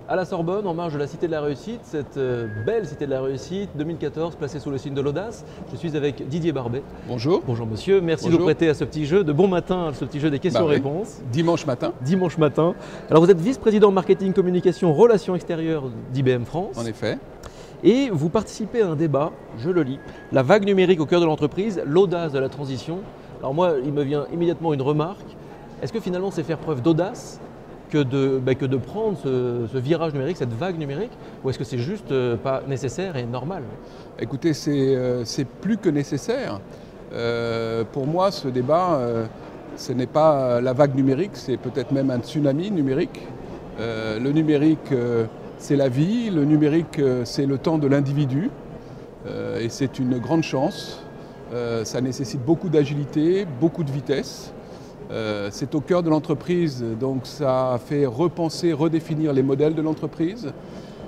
À la Sorbonne, en marge de la Cité de la Réussite, cette belle Cité de la Réussite 2014, placée sous le signe de l'audace. Je suis avec Didier Barbet. Bonjour. Bonjour monsieur, merci de Bonjour. nous prêter à ce petit jeu de bon matin, ce petit jeu des questions-réponses. Oui. Dimanche matin. Dimanche matin. Alors vous êtes vice-président marketing, communication, relations extérieures d'IBM France. En effet. Et vous participez à un débat, je le lis, la vague numérique au cœur de l'entreprise, l'audace de la transition. Alors moi, il me vient immédiatement une remarque. Est-ce que finalement c'est faire preuve d'audace que de prendre ce virage numérique, cette vague numérique, ou est-ce que c'est juste pas nécessaire et normal? Écoutez, c'est plus que nécessaire. Pour moi, ce débat, ce n'est pas la vague numérique, c'est peut-être même un tsunami numérique. Le numérique, c'est la vie, le numérique, c'est le temps de l'individu, et c'est une grande chance. Ça nécessite beaucoup d'agilité, beaucoup de vitesse. C'est au cœur de l'entreprise, donc ça fait repenser, redéfinir les modèles de l'entreprise.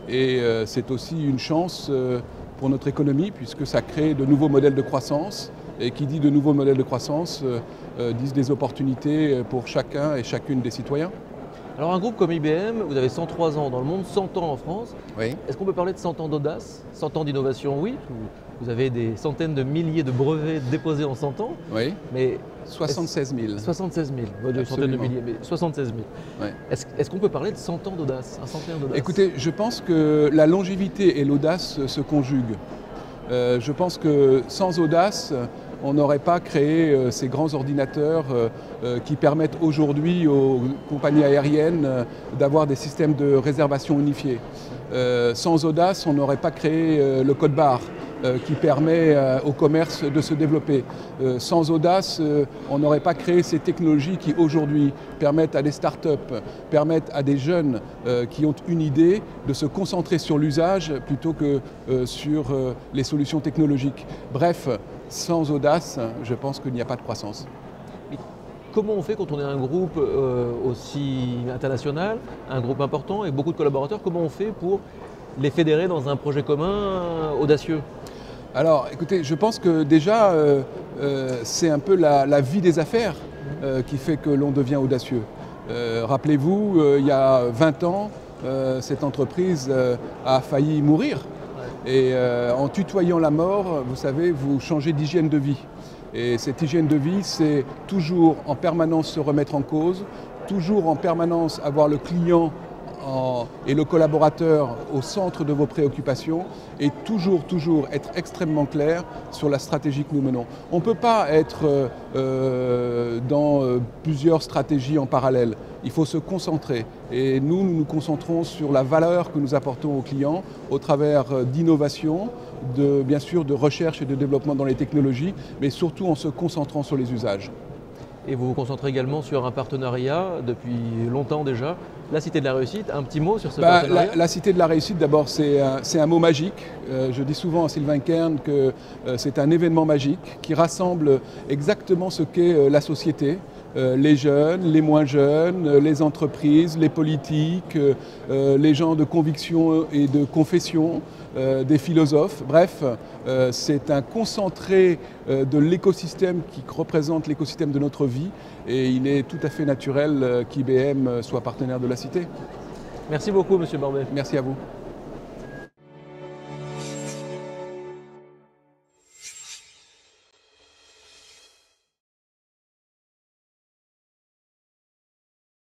Et c'est aussi une chance pour notre économie, puisque ça crée de nouveaux modèles de croissance. Et qui dit de nouveaux modèles de croissance, disent des opportunités pour chacun et chacune des citoyens. Alors un groupe comme IBM, vous avez 103 ans dans le monde, 100 ans en France. Oui. Est-ce qu'on peut parler de 100 ans d'audace, 100 ans d'innovation? Oui. Vous avez des centaines de milliers de brevets déposés en 100 ans. Oui. Mais 76 000. 76 000, des centaines de milliers, mais 76 000. Ouais. Est-ce qu'on peut parler de 100 ans d'audace, un centenaire d'audace? Écoutez, je pense que la longévité et l'audace se conjuguent. Je pense que sans audace, on n'aurait pas créé ces grands ordinateurs qui permettent aujourd'hui aux compagnies aériennes d'avoir des systèmes de réservation unifiés. Sans audace, on n'aurait pas créé le code barre qui permet au commerce de se développer. Sans audace, on n'aurait pas créé ces technologies qui aujourd'hui permettent à des startups, permettent à des jeunes qui ont une idée de se concentrer sur l'usage plutôt que sur les solutions technologiques. Bref, sans audace, je pense qu'il n'y a pas de croissance. Mais comment on fait quand on est un groupe aussi international, un groupe important et beaucoup de collaborateurs, comment on fait pour les fédérer dans un projet commun audacieux? Alors, écoutez, je pense que déjà, c'est un peu la vie des affaires qui fait que l'on devient audacieux. Rappelez-vous, il y a 20 ans, cette entreprise a failli mourir. Et en tutoyant la mort, vous savez, vous changez d'hygiène de vie. Et cette hygiène de vie, c'est toujours en permanence se remettre en cause, toujours en permanence avoir le client et le collaborateur au centre de vos préoccupations et toujours être extrêmement clair sur la stratégie que nous menons. On ne peut pas être dans plusieurs stratégies en parallèle. Il faut se concentrer et nous nous concentrons sur la valeur que nous apportons aux clients au travers d'innovation, bien sûr de recherche et de développement dans les technologies, mais surtout en se concentrant sur les usages. Et vous vous concentrez également sur un partenariat depuis longtemps déjà, la Cité de la Réussite. Un petit mot sur ce partenariat? La Cité de la Réussite, d'abord, c'est un mot magique. Je dis souvent à Sylvain Kern que c'est un événement magique qui rassemble exactement ce qu'est la société. Les jeunes, les moins jeunes, les entreprises, les politiques, les gens de conviction et de confession, des philosophes. Bref, c'est un concentré de l'écosystème qui représente l'écosystème de notre vie et il est tout à fait naturel qu'IBM soit partenaire de la Cité. Merci beaucoup, monsieur Barbet. Merci à vous.